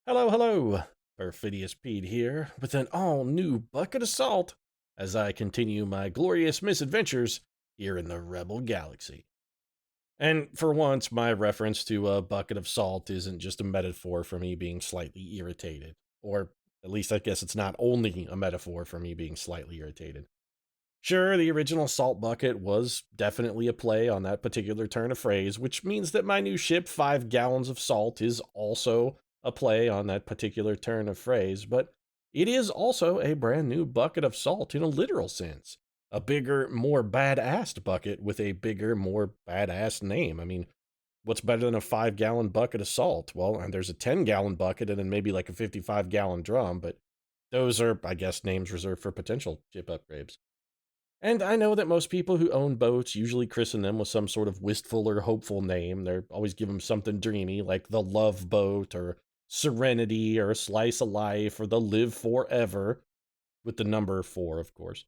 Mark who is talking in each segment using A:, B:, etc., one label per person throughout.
A: Hello, hello! Perfidious Pete here, with an all-new bucket of salt, as I continue my glorious misadventures here in the Rebel Galaxy. And for once, my reference to a bucket of salt isn't just a metaphor for me being slightly irritated. Or, at least I guess it's not only a metaphor for me being slightly irritated. Sure, the original salt bucket was definitely a play on that particular turn of phrase, which means that my new ship, 5 gallons of salt, is also a play on that particular turn of phrase, but it is also a brand new bucket of salt in a literal sense. A bigger, more badass bucket with a bigger, more badass name. I mean, what's better than a 5-gallon bucket of salt? Well, and there's a 10-gallon bucket and then maybe like a 55-gallon drum, but those are, I guess, names reserved for potential ship upgrades. And I know that most people who own boats usually christen them with some sort of wistful or hopeful name. They're always give them something dreamy, like the Love Boat, or Serenity, or Slice of Life, or the Live Forever, with the number 4, of course.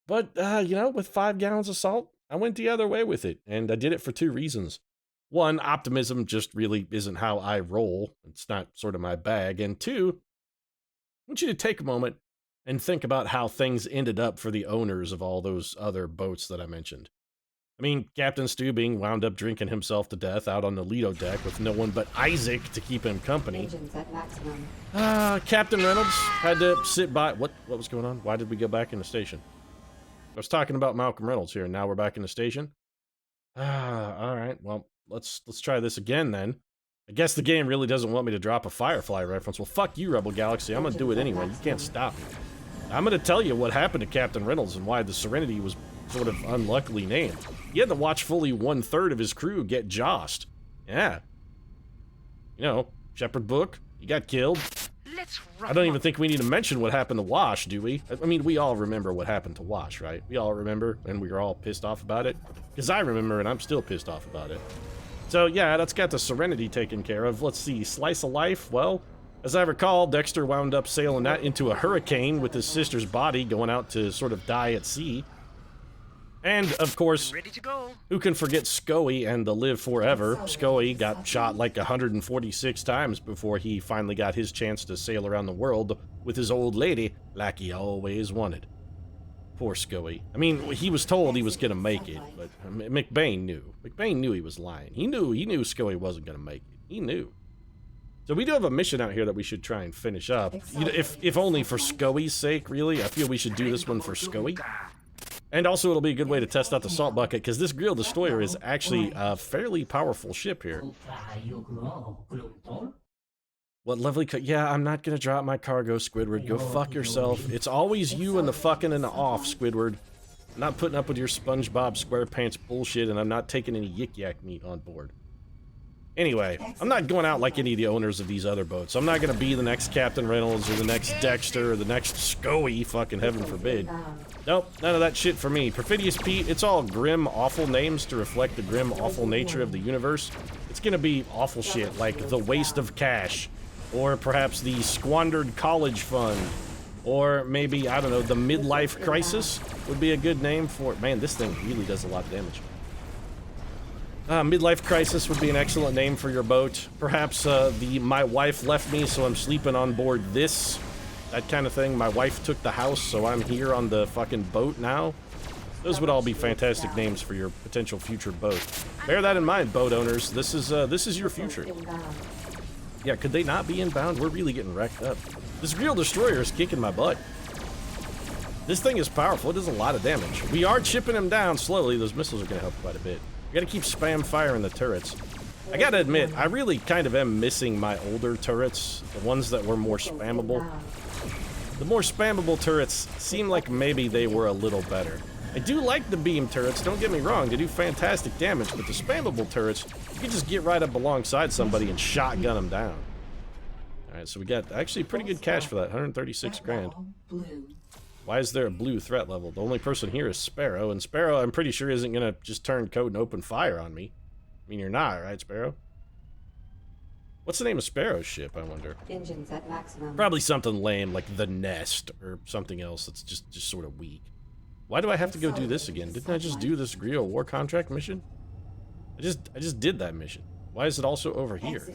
A: But, with 5 gallons of salt, I went the other way with it, and I did it for 2 reasons. One, optimism just really isn't how I roll. It's not sort of my bag. And 2, I want you to take a moment and think about how things ended up for the owners of all those other boats that I mentioned. I mean, Captain Steubing wound up drinking himself to death out on the Lido deck with no one but Isaac to keep him company. Captain Reynolds had to sit by... What was going on? Why did we go back in the station? I was talking about Malcolm Reynolds here, and now we're back in the station? Alright, well, let's try this again then. I guess the game really doesn't want me to drop a Firefly reference. Well, fuck you, Rebel Galaxy. I'm gonna do it anyway. You can't stop me. I'm gonna tell you what happened to Captain Reynolds and why the Serenity was sort of unluckily named. He had to watch fully 1/3 of his crew get jossed. Yeah. Shepherd Book, he got killed. I don't even think we need to mention what happened to Wash, do we? I mean, we all remember what happened to Wash, right? We all remember, and we were all pissed off about it. Because I remember, and I'm still pissed off about it. So, yeah, that's got the Serenity taken care of. Let's see, Slice of Life, well, as I recall, Dexter wound up sailing that into a hurricane with his sister's body going out to sort of die at sea. And, of course,
B: Ready to go.
A: Who can forget Scoey and the Live Forever? Scoey got shot like 146 times before he finally got his chance to sail around the world with his old lady like he always wanted. Poor Scoey. I mean, he was told he was gonna make it, but McBain knew. McBain knew he was lying. He knew Scoey wasn't gonna make it. He knew. So we do have a mission out here that we should try and finish up. If only for Scoey's sake, really. I feel we should do this one for Scoey. And also it'll be a good way to test out the salt bucket, because this Grill Destroyer is actually a fairly powerful ship here. What lovely yeah, I'm not gonna drop my cargo, Squidward. Go fuck yourself. It's always you and the fucking and the off, Squidward. I'm not putting up with your SpongeBob SquarePants bullshit, and I'm not taking any yik-yak meat on board. Anyway, I'm not going out like any of the owners of these other boats. I'm not gonna be the next Captain Reynolds or the next Dexter or the next Scoey, fucking heaven forbid. Nope, none of that shit for me. Perfidious Pete, it's all grim, awful names to reflect the grim, awful nature of the universe. It's gonna be awful shit like the Waste of Cash, or perhaps the Squandered College Fund, or maybe, I don't know, the Midlife Crisis would be a good name for it. Man, this thing really does a lot of damage. Midlife Crisis would be an excellent name for your boat. Perhaps the My Wife Left Me, so I'm sleeping on board this. That kind of thing. My wife took the house, so I'm here on the fucking boat now. Those would all be fantastic names for your potential future boat. Bear that in mind, boat owners. This is your future. Yeah, could they not be inbound? We're really getting wrecked up. This Grill Destroyer is kicking my butt. This thing is powerful. It does a lot of damage. We are chipping him down slowly. Those missiles are going to help quite a bit. We gotta keep spam firing the turrets. I gotta admit, I really kind of am missing my older turrets, the ones that were more spammable. The more spammable turrets seem like maybe they were a little better. I do like the beam turrets, don't get me wrong, they do fantastic damage, but the spammable turrets, you can just get right up alongside somebody and shotgun them down. Alright, so we got actually pretty good cash for that, 136 grand. Why is there a blue threat level? The only person here is Sparrow, and Sparrow, I'm pretty sure, isn't gonna just turn code and open fire on me. I mean, you're not, right, Sparrow? What's the name of Sparrow's ship, I wonder?
C: Engines at maximum.
A: Probably something lame, like the Nest, or something else that's just sort of weak. Why do I have to go do this again? Didn't I just do this Griot War Contract mission? I just did that mission. Why is it also over here?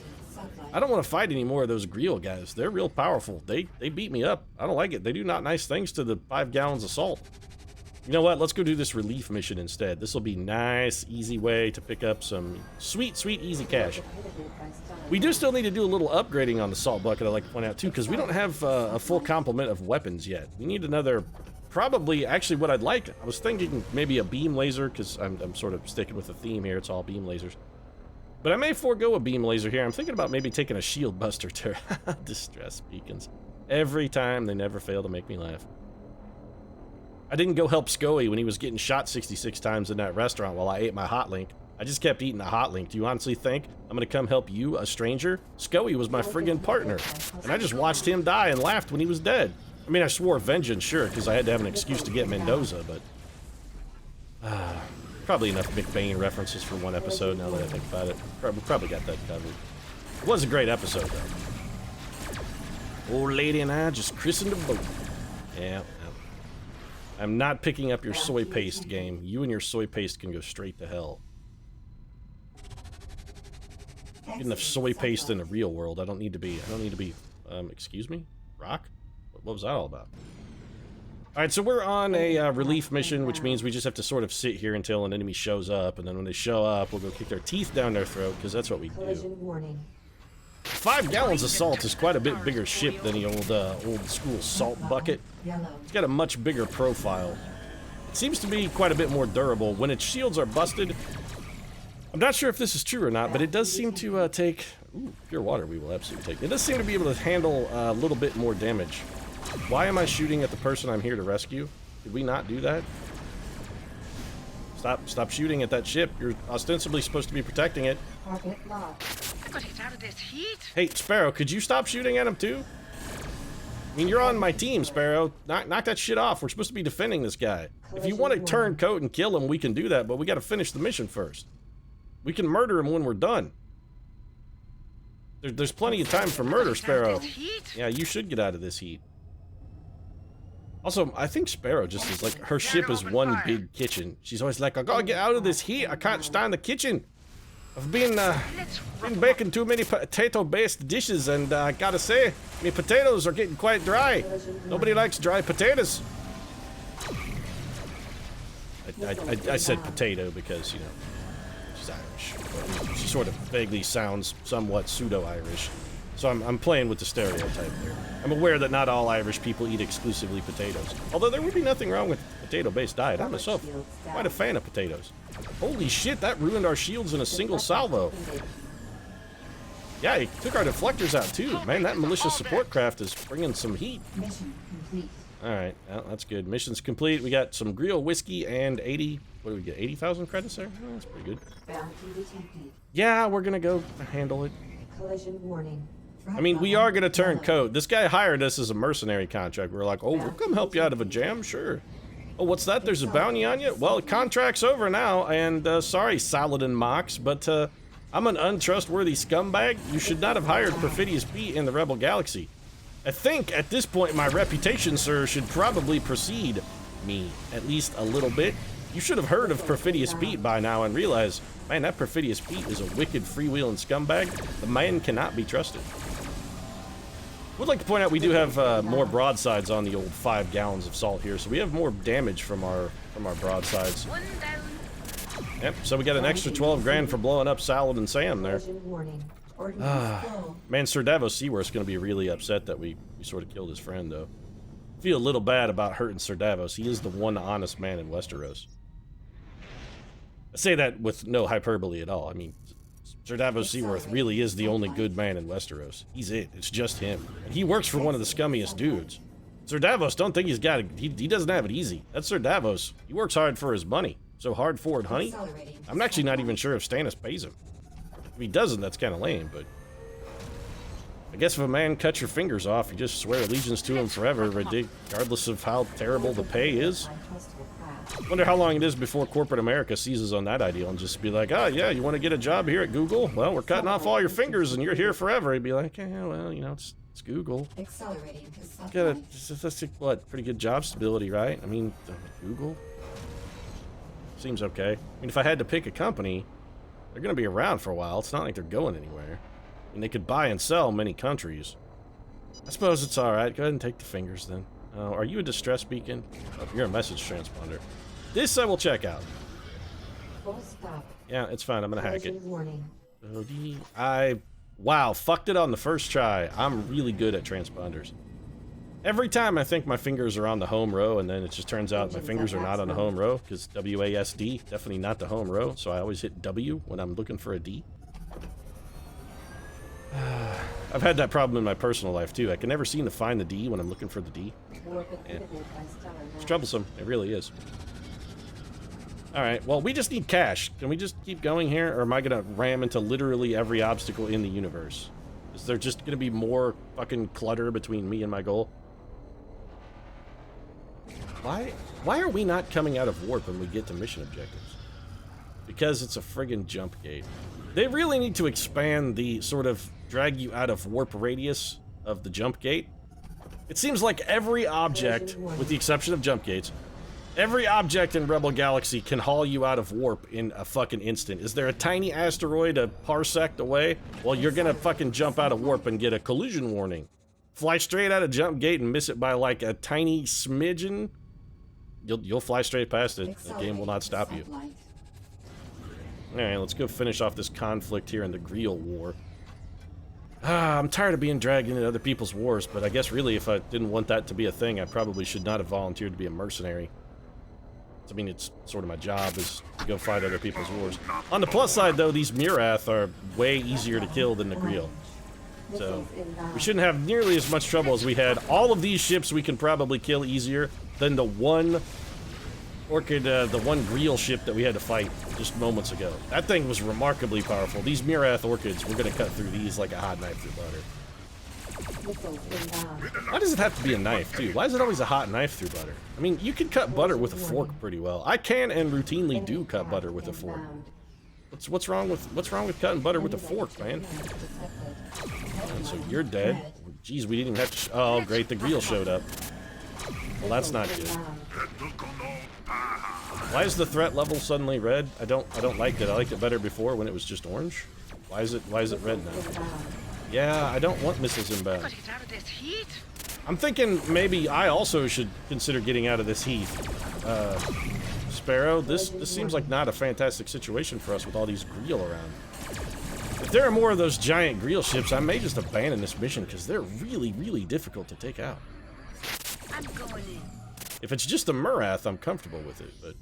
A: I don't want to fight any more of those Grill guys. They're real powerful. They beat me up. I don't like it. They do not nice things to the 5 gallons of salt. You know what? Let's go do this relief mission instead. This will be nice, easy way to pick up some sweet, sweet, easy cash. We do still need to do a little upgrading on the salt bucket, I'd like to point out, too, because we don't have a full complement of weapons yet. We need another, probably, actually, what I'd like, I was thinking maybe a beam laser, because I'm sort of sticking with the theme here. It's all beam lasers. But I may forego a beam laser here. I'm thinking about maybe taking a shield buster to distress beacons. Every time, they never fail to make me laugh. I didn't go help Scoey when he was getting shot 66 times in that restaurant while I ate my hot link. I just kept eating the hot link. Do you honestly think I'm gonna come help you, a stranger? Scoey was my friggin' partner, and I just watched him die and laughed when he was dead. I mean, I swore vengeance, sure, because I had to have an excuse to get Mendoza, but... probably enough McBain references for one episode now that I think about it. Probably got that covered. It was a great episode, though. Old lady and I just christened a boat. Yeah. I'm not picking up your soy paste game. You and your soy paste can go straight to hell. Get enough soy paste in the real world. I don't need to be, excuse me? Rock? What was that all about? Alright, so we're on a relief mission, which means we just have to sort of sit here until an enemy shows up, and then when they show up, we'll go kick their teeth down their throat, because that's what we do. 5 gallons of salt is quite a bit bigger ship than the old school salt bucket. It's got a much bigger profile. It seems to be quite a bit more durable. When its shields are busted, I'm not sure if this is true or not, but it does seem to take... Ooh, pure water we will absolutely take. It does seem to be able to handle a little bit more damage. Why am I shooting at the person I'm here to rescue? Did we not do that? Stop shooting at that ship. You're ostensibly supposed to be protecting it.
B: I gotta get out of this heat.
A: Hey, Sparrow, could you stop shooting at him too? I mean, you're on my team, Sparrow. Knock that shit off. We're supposed to be defending this guy. If you want to turn coat and kill him, we can do that, but we gotta finish the mission first. We can murder him when we're done. There's plenty of time for murder, Sparrow. Yeah, you should get out of this heat. Also, I think Sparrow just is like, her ship is one big kitchen. She's always like, I gotta get out of this heat. I can't stand the kitchen. I've been baking too many potato-based dishes, and I gotta say, my potatoes are getting quite dry. Nobody likes dry potatoes. I said potato because, you know, she's Irish. But she sort of vaguely sounds somewhat pseudo-Irish. So I'm playing with the stereotype there. I'm aware that not all Irish people eat exclusively potatoes. Although there would be nothing wrong with a potato-based diet. I'm myself quite a fan of potatoes. Holy shit, that ruined our shields in a single salvo. Yeah, he took our deflectors out too. Man, that malicious support craft is bringing some heat. Alright, well, that's good. Mission's complete. We got some Grill whiskey and 80... What do we get? 80,000 credits there? Oh, that's pretty good. Yeah, we're gonna go handle it.
C: Collision warning.
A: I mean, we are gonna turn code. This guy hired us as a mercenary contract. We're like, oh, we'll come help you out of a jam, sure. Oh, what's that? There's a bounty on you? Well, the contract's over now, and sorry, Saladin Mox, but I'm an untrustworthy scumbag. You should not have hired Perfidious Pete in the Rebel Galaxy. I think, at this point, my reputation, sir, should probably precede me, at least a little bit. You should have heard of Perfidious Pete by now and realized, man, that Perfidious Pete is a wicked freewheeling scumbag. The man cannot be trusted. Would like to point out we do have more broadsides on the old 5 gallons of salt here, so we have more damage from our broadsides. Yep, so we got an extra 12 grand for blowing up Salad and Sam there. Man, Sir Davos Seaworth's gonna be really upset that we sort of killed his friend, though. Feel a little bad about hurting Sir Davos. He is the one honest man in Westeros. I say that with no hyperbole at all. I mean, Sir Davos Seaworth really is the only good man in Westeros. He's it. It's just him. And he works for one of the scummiest dudes. Sir Davos, don't think he's got it. He doesn't have it easy. That's Sir Davos. He works hard for his money. So hard for it, honey? I'm actually not even sure if Stannis pays him. If he doesn't, that's kind of lame, but... I guess if a man cuts your fingers off, you just swear allegiance to him forever, regardless of how terrible the pay is. Wonder how long it is before corporate America seizes on that ideal and just be like, oh yeah, you want to get a job here at Google? Well, we're cutting off all your fingers and you're here forever. He'd be like, yeah, well, you know, it's Google. Got that's what, pretty good job stability, right? I mean, Google? Seems okay. I mean, if I had to pick a company, they're going to be around for a while. It's not like they're going anywhere. And they could buy and sell many countries. I suppose it's alright. Go ahead and take the fingers then. Oh, are you a distress beacon? Oh, you're a message transponder. This I will check out.
B: Full stop.
A: Yeah, it's fine. I'm gonna hack it.
B: Closing warning.
A: Wow, fucked it on the first try. I'm really good at transponders. Every time I think my fingers are on the home row, and then it just turns out my fingers are not on the home row, because WASD, definitely not the home row, so I always hit W when I'm looking for a D. I've had that problem in my personal life, too. I can never seem to find the D when I'm looking for the D. Yeah. It's troublesome. It really is. Alright, well, we just need cash. Can we just keep going here, or am I gonna ram into literally every obstacle in the universe? Is there just gonna be more fucking clutter between me and my goal? Why are we not coming out of warp when we get to mission objectives? Because it's a friggin' jump gate. They really need to expand the sort of drag you out of warp radius of the jump gate. It seems like every object, with the exception of jump gates, every object in Rebel Galaxy can haul you out of warp in a fucking instant. Is there a tiny asteroid a parsec away? Well, you're gonna fucking jump out of warp and get a collision warning. Fly straight out of jump gate and miss it by like a tiny smidgen. You'll fly straight past it. The game will not stop you. Alright, let's go finish off this conflict here in the Greel War. I'm tired of being dragged into other people's wars, but I guess really if I didn't want that to be a thing, I probably should not have volunteered to be a mercenary. I mean, it's sort of my job is to go fight other people's wars. On the plus side, though, these Murath are way easier to kill than the Greel. So, we shouldn't have nearly as much trouble as we had. All of these ships we can probably kill easier than the one Orchid, the one Greel ship that we had to fight just moments ago. That thing was remarkably powerful. These Murath Orchids, we're gonna cut through these like a hot knife through butter. Why does it have to be a knife, too? Why is it always a hot knife through butter? I mean, you can cut butter with a fork pretty well. I can and routinely do cut butter with a fork. What's wrong with cutting butter with a fork, man? And so you're dead. Jeez, we didn't even have to. Oh, great, the Greel showed up. Well, that's not good. Why is the threat level suddenly red? I don't like it. I liked it better before when it was just orange. Why is it red now? Yeah, I don't want missiles inbound. I'm thinking maybe I also should consider getting out of this heat. Sparrow, this seems like not a fantastic situation for us with all these Greel around. If there are more of those giant Greel ships, I may just abandon this mission because they're really, really difficult to take out.
B: I'm going in.
A: If it's just a Murath, I'm comfortable with it, but...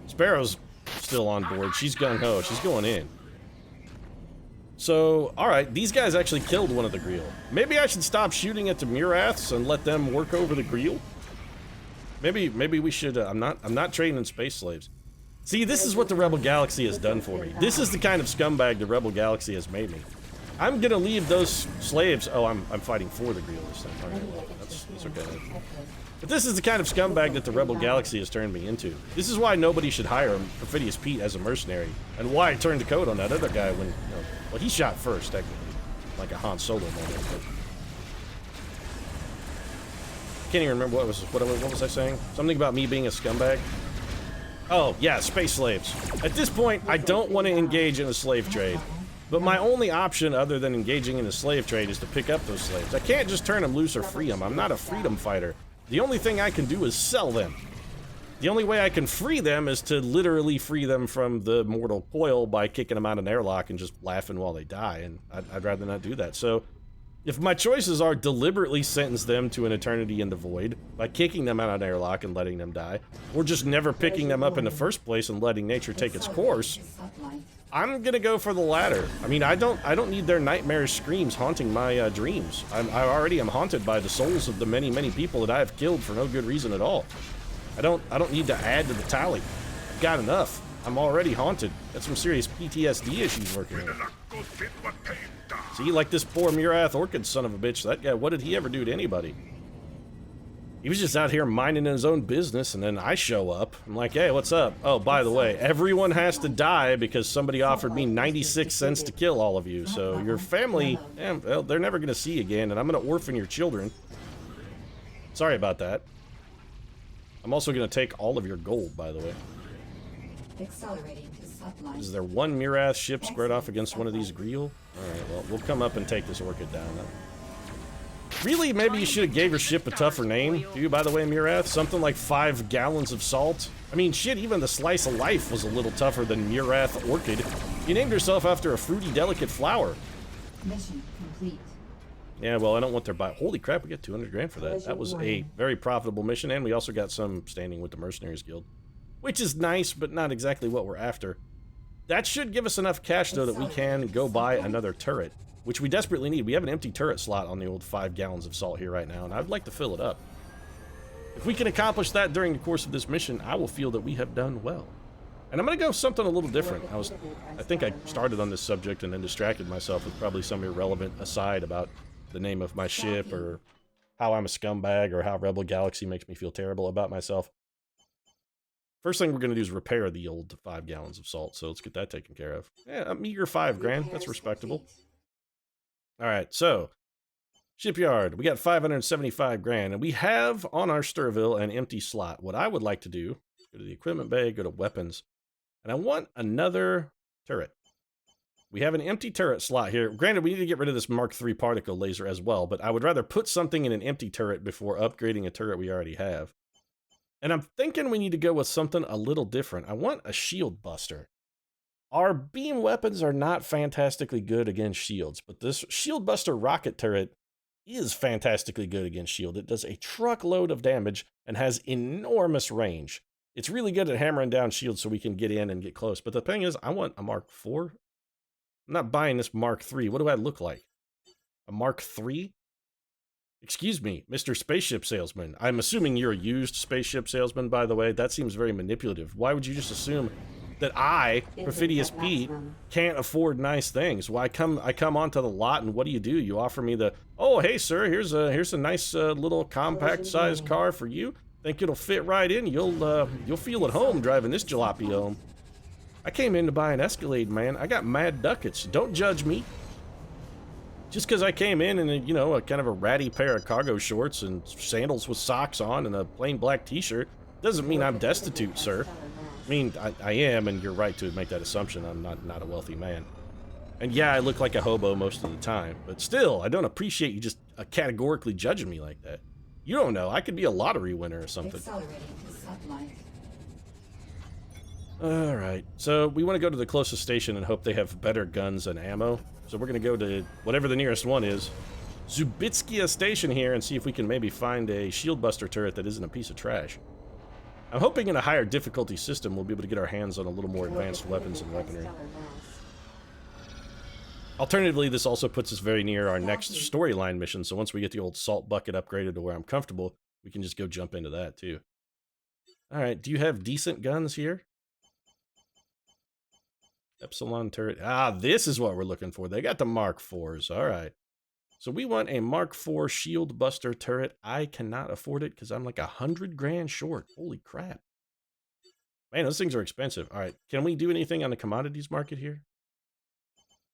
A: Sparrow's still on board. She's gung-ho. She's going in. So, alright, these guys actually killed one of the Greel. Maybe I should stop shooting at the Muraths and let them work over the Greel? Maybe we should, I'm not trading in space slaves. See, this is what the Rebel Galaxy has done for me. This is the kind of scumbag the Rebel Galaxy has made me. I'm gonna leave those slaves... Oh, I'm fighting for the Greel this time. Alright, that's okay. But this is the kind of scumbag that the Rebel Galaxy has turned me into. This is why nobody should hire Perfidious Pete as a mercenary. And why I turned the code on that other guy when... well, he shot first, technically. Like a Han Solo moment, but... I can't even remember what was I saying? Something about me being a scumbag? Oh, yeah, space slaves. At this point, I don't want to engage in a slave trade. But my only option other than engaging in a slave trade is to pick up those slaves. I can't just turn them loose or free them. I'm not a freedom fighter. The only thing I can do is sell them. The only way I can free them is to literally free them from the mortal coil by kicking them out of an airlock and just laughing while they die, and I'd rather not do that. So, if my choices are deliberately sentence them to an eternity in the void by kicking them out of an airlock and letting them die, or just never picking them up in the first place and letting nature take its course, I'm gonna go for the latter. I mean, I don't need their nightmarish screams haunting my dreams. I already am haunted by the souls of the many, many people that I have killed for no good reason at all. I don't need to add to the tally. I've got enough. I'm already haunted. Got some serious PTSD issues working here. See, like this poor Murath Orchid son of a bitch, that guy, what did he ever do to anybody? He was just out here minding his own business, and then I show up. I'm like, hey, what's up? Oh, by the way, everyone has to die because somebody offered me 96 cents to kill all of you. So your family, well, they're never going to see you again, and I'm going to orphan your children. Sorry about that. I'm also going to take all of your gold, by the way.
B: Accelerating to
A: Is there one Murath ship squared off against one of these Greel? Alright, well, we'll come up and take this Orchid down. Really, maybe you should have gave your ship a tougher name, too, by the way, Murath. Something like 5 gallons of salt. I mean, shit, even the Slice of Life was a little tougher than Murath Orchid. You named yourself after a fruity, delicate flower.
B: Mission complete.
A: Yeah, well, I don't want their buy. Holy crap, we get 200 grand for that. That was a very profitable mission, and we also got some standing with the Mercenaries Guild. Which is nice, but not exactly what we're after. That should give us enough cash, though, that we can go buy another turret, which we desperately need. We have an empty turret slot on the old 5 gallons of salt here right now, and I'd like to fill it up. If we can accomplish that during the course of this mission, I will feel that we have done well. And I'm going to go something a little different. I think I started on this subject and then distracted myself with probably some irrelevant aside about the name of my ship or how I'm a scumbag or how Rebel Galaxy makes me feel terrible about myself. First thing we're going to do is repair the old 5 gallons of salt, so let's get that taken care of. Yeah, a meager 5 grand. That's respectable. All right, so shipyard. We got 575 grand, and we have on our Sturville an empty slot. What I would like to do is go to the equipment bay, go to weapons, and I want another turret. We have an empty turret slot here. Granted, we need to get rid of this Mark III particle laser as well, but I would rather put something in an empty turret before upgrading a turret we already have. And I'm thinking we need to go with something a little different. I want a shield buster. Our beam weapons are not fantastically good against shields, but this shield buster rocket turret is fantastically good against shield. It does a truckload of damage and has enormous range. It's really good at hammering down shields so we can get in and get close. But the thing is, I want a Mark IV. I'm not buying this Mark III. What do I look like? A Mark III? Excuse me, Mr. Spaceship Salesman. I'm assuming you're a used spaceship salesman, by the way. That seems very manipulative. Why would you just assume that I, Perfidious Pete, can't afford nice things? Well, I come onto the lot, and what do? You offer me the, oh, hey, sir, here's a nice little compact-sized car for you. Think it'll fit right in? You'll feel at home driving this jalopy home. I came in to buy an Escalade, man. I got mad ducats. Don't judge me. Just because I came in a kind of a ratty pair of cargo shorts and sandals with socks on and a plain black t-shirt doesn't mean I'm destitute, sir. I mean, I am, and you're right to make that assumption. I'm not a wealthy man. And yeah, I look like a hobo most of the time, but still, I don't appreciate you just categorically judging me like that. You don't know. I could be a lottery winner or something. Alright, so we want to go to the closest station and hope they have better guns and ammo. So we're going to go to whatever the nearest one is. Zubitskia Station here and see if we can maybe find a shield buster turret that isn't a piece of trash. I'm hoping in a higher difficulty system we'll be able to get our hands on a little more advanced weapons and weaponry. Alternatively, this also puts us very near our next storyline mission, so once we get the old salt bucket upgraded to where I'm comfortable, we can just go jump into that too. Alright, do you have decent guns here? Epsilon turret. Ah, this is what we're looking for. They got the Mark IVs. Alright. So we want a Mark IV shield buster turret. I cannot afford it because I'm like 100 grand short. Holy crap. Man, those things are expensive. Alright, can we do anything on the commodities market here?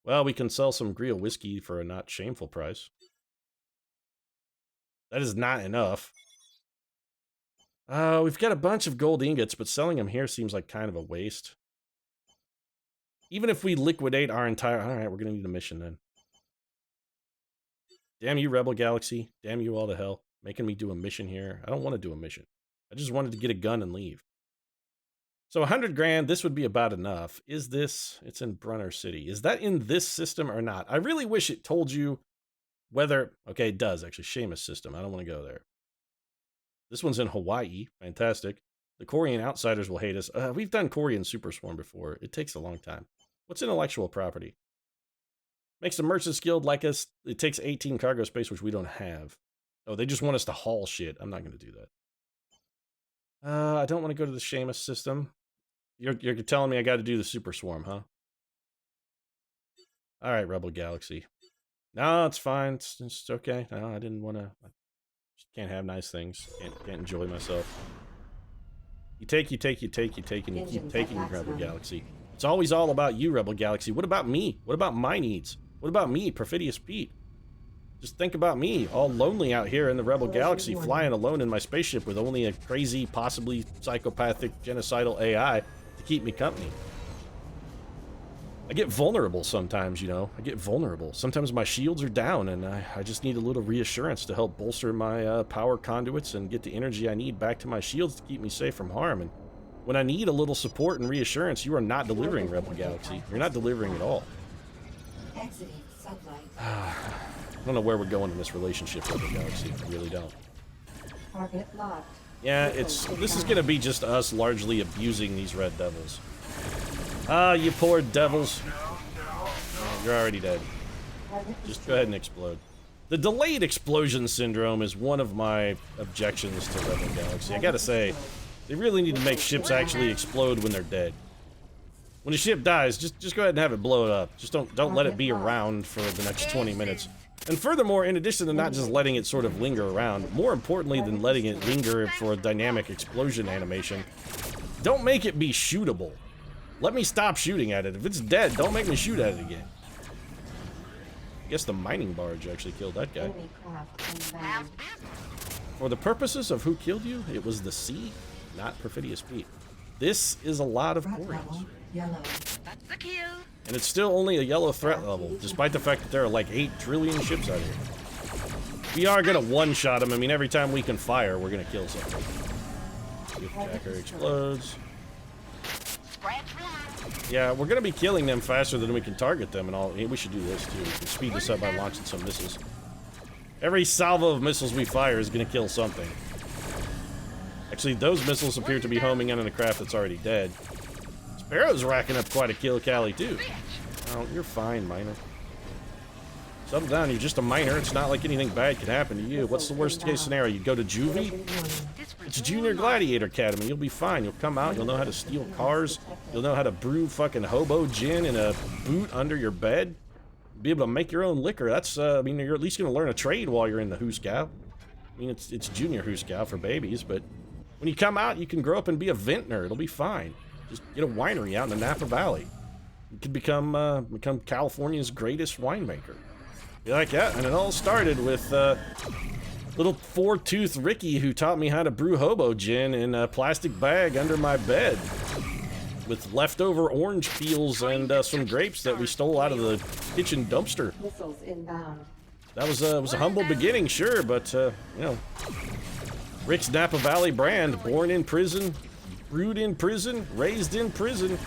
A: Well, we can sell some Greel whiskey for a not shameful price. That is not enough. We've got a bunch of gold ingots, but selling them here seems like kind of a waste. Even if we liquidate our entire... Alright, we're going to need a mission then. Damn you, Rebel Galaxy. Damn you all to hell. Making me do a mission here. I don't want to do a mission. I just wanted to get a gun and leave. So 100 grand, this would be about enough. Is this... It's in Brunner City. Is that in this system or not? I really wish it told you whether... Okay, it does, actually. Seamus system. I don't want to go there. This one's in Hawaii. Fantastic. The Korean outsiders will hate us. We've done Korean Super Swarm before. It takes a long time. What's intellectual property? Makes the Merchants Guild like us. It takes 18 cargo space, which we don't have. Oh, they just want us to haul shit. I'm not going to do that. I don't want to go to the Seamus system. You're telling me I got to do the Super Swarm, huh? All right, Rebel Galaxy. No, it's fine. It's okay. No, I didn't want to. I just can't have nice things. Can't enjoy myself. You take, and you keep taking, Rebel Galaxy. It's always all about you, Rebel Galaxy. What about me? What about my needs? What about me, Perfidious Pete? Just think about me, all lonely out here in the Rebel Galaxy, flying alone in my spaceship with only a crazy, possibly psychopathic, genocidal AI to keep me company. I get vulnerable sometimes, you know. I get vulnerable. Sometimes my shields are down, and I just need a little reassurance to help bolster my power conduits and get the energy I need back to my shields to keep me safe from harm. And when I need a little support and reassurance, you are not delivering, Rebel Galaxy. You're not delivering at all.
B: Exiting sublight.
A: I don't know where we're going in this relationship, Rebel Galaxy. I really don't.
B: Target locked.
A: Yeah, this is gonna be just us largely abusing these red devils. Ah, you poor devils. You're already dead. Just go ahead and explode. The delayed explosion syndrome is one of my objections to Rebel Galaxy. I gotta say, they really need to make ships actually explode when they're dead. When a ship dies, just go ahead and have it blow it up. Just don't let it be around for the next 20 minutes. And furthermore, in addition to not just letting it sort of linger around, more importantly than letting it linger for a dynamic explosion animation, don't make it be shootable. Let me stop shooting at it. If it's dead, don't make me shoot at it again. I guess the mining barge actually killed that guy.
B: Enemy craft inbound.
A: For the purposes of who killed you, it was the sea, not Perfidious Pete. This is a lot of
B: Threat
A: Quarians.
B: level yellow.
C: That's the kill.
A: And it's still only a yellow threat level, despite the fact that there are like 8 trillion ships out here. We are gonna one-shot them. I mean, every time we can fire, we're gonna kill something. Jacker explodes. Yeah, we're gonna be killing them faster than we can target them and all. We should do this too. We can speed this up by launching some missiles. Every salvo of missiles we fire is gonna kill something. Actually, those missiles appear to be homing in on a craft that's already dead. Sparrow's racking up quite a kill tally too. Oh, you're fine, miner. Settle down, you're just a miner. It's not like anything bad can happen to you. What's the worst case scenario? You go to Juvie? It's a Junior Gladiator Academy. You'll be fine. You'll come out. You'll know how to steal cars. You'll know how to brew fucking hobo gin in a boot under your bed. Be able to make your own liquor. That's, I mean, you're at least going to learn a trade while you're in the Hooskow. I mean, it's Junior Hooskow for babies, but when you come out, you can grow up and be a vintner. It'll be fine. Just get a winery out in the Napa Valley. You could become California's greatest winemaker. Be like, yeah, and it all started with little four-tooth Ricky who taught me how to brew hobo gin in a plastic bag under my bed with leftover orange peels and some grapes that we stole out of the kitchen dumpster.
B: Missiles inbound.
A: That was a humble beginning, sure, but you know, Rick's Napa Valley brand, born in prison, brewed in prison, raised in prison.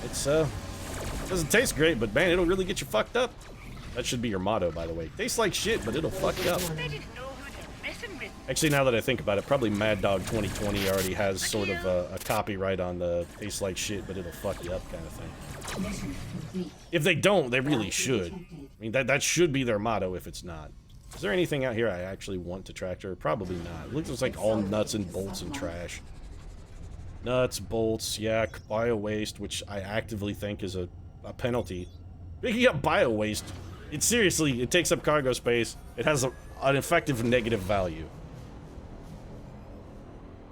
A: It's doesn't taste great, but man, it'll really get you fucked up. That should be your motto, by the way. Tastes like shit, but it'll fuck you up.
C: They didn't know who they're messing with.
A: Actually, now that I think about it, probably Mad Dog 2020 already has sort of a copyright on the tastes like shit, but it'll fuck you up kind of thing.
B: Mission complete.
A: If they don't, they really should. I mean, that should be their motto if it's not. Is there anything out here I actually want to tractor? Probably not. It looks like all nuts and bolts and trash. Nuts, bolts, yeah, bio-waste, which I actively think is a penalty. Picking up bio-waste, it seriously, it takes up cargo space. It has an effective negative value.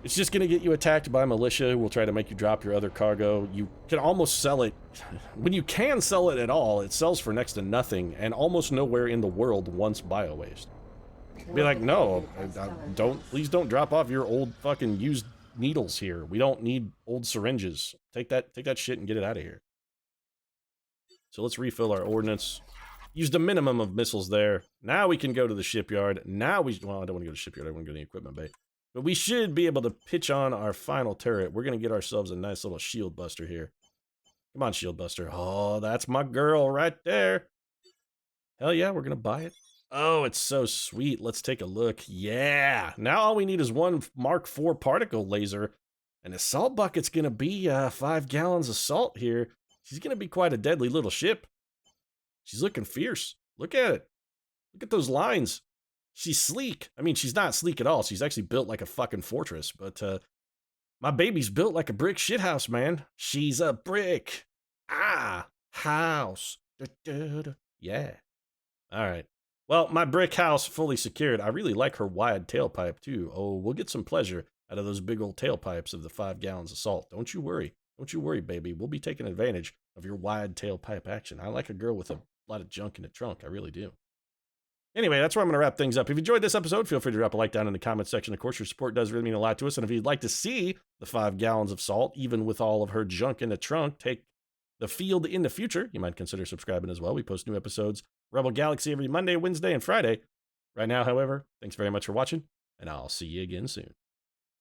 A: It's just gonna get you attacked by militia who will try to make you drop your other cargo. You can almost sell it. When you can sell it at all, it sells for next to nothing, and almost nowhere in the world wants bio-waste. Be like, no, please don't drop off your old fucking used needles here. We don't need old syringes. Take that shit and get it out of here. So let's refill our ordnance. Used a minimum of missiles there. Now we can go to the shipyard. Well, I don't want to go to the shipyard. I want to go to the equipment bay. But we should be able to pitch on our final turret. We're going to get ourselves a nice little shield buster here. Come on, shield buster. Oh, that's my girl right there. Hell yeah, we're going to buy it. Oh, it's so sweet. Let's take a look. Yeah. Now all we need is one Mark IV particle laser. And the salt bucket's going to be 5 gallons of salt here. She's going to be quite a deadly little ship. She's looking fierce. Look at it. Look at those lines. She's sleek. I mean, she's not sleek at all. She's actually built like a fucking fortress. But my baby's built like a brick shithouse, man. She's a brick. House. Yeah. All right. Well, my brick house fully secured. I really like her wide tailpipe, too. Oh, we'll get some pleasure out of those big old tailpipes of the 5 gallons of salt. Don't you worry. Don't you worry, baby. We'll be taking advantage of your wide tailpipe action. I like a girl with a lot of junk in the trunk. I really do. Anyway, that's where I'm going to wrap things up. If you enjoyed this episode, feel free to drop a like down in the comment section. Of course, your support does really mean a lot to us. And if you'd like to see the 5 gallons of salt, even with all of her junk in the trunk, take the field in the future, you might consider subscribing as well. We post new episodes, Rebel Galaxy, every Monday, Wednesday, and Friday. Right now, however, thanks very much for watching, and I'll see you again soon.